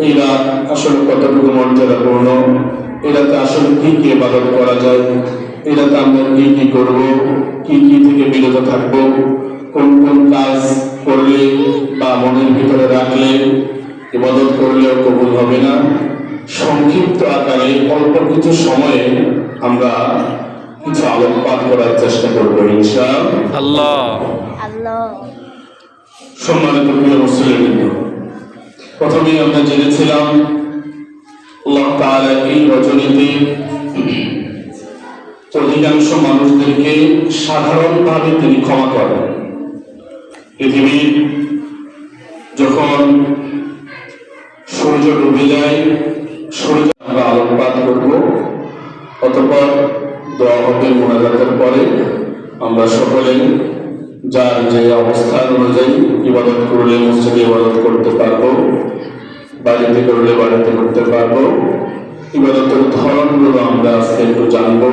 এই রাত আসলে কতটুকু মর্যাদাপূর্ণ, এই রাতে আসলে কি কি ইবাদত করা যায়, এই রাতে আমরা কি কি করব, কি কি থেকে বিরত থাকব, কোন কোন কাজ করলে বা মনের ভিতরে রাখলে ইবাদত করলেও কবুল হবে না। সংক্ষিপ্ত আকারে অল্প কিছু সময়ে আমরা কিছু আলোকপাত করার চেষ্টা করবো ইনশাআল্লাহ। সম্মানিত প্রিয় মুসলিম, প্রথমে আমরা জেনেছিলাম আল্লাহ তাআলা এই রজনীতে অধিকাংশ মানুষদেরকে সাধারণভাবে তিনি ক্ষমা করেন। পৃথিবীর যখন সূর্য ডুবে যায়, সূর্য আমরা আলোকপাত করব, অতঃপর দোয়া হবে, মোনাজাতের পরে আমরা সকলে যার যে অবস্থান অনুযায়ী ইবাদত করলে মসজিদে ইবাদত করতে পারবো, বাড়িতে করলে বাড়িতে করতে পারবো। ইবাদতের ধরনগুলো আমরা আজকে একটু জানবো।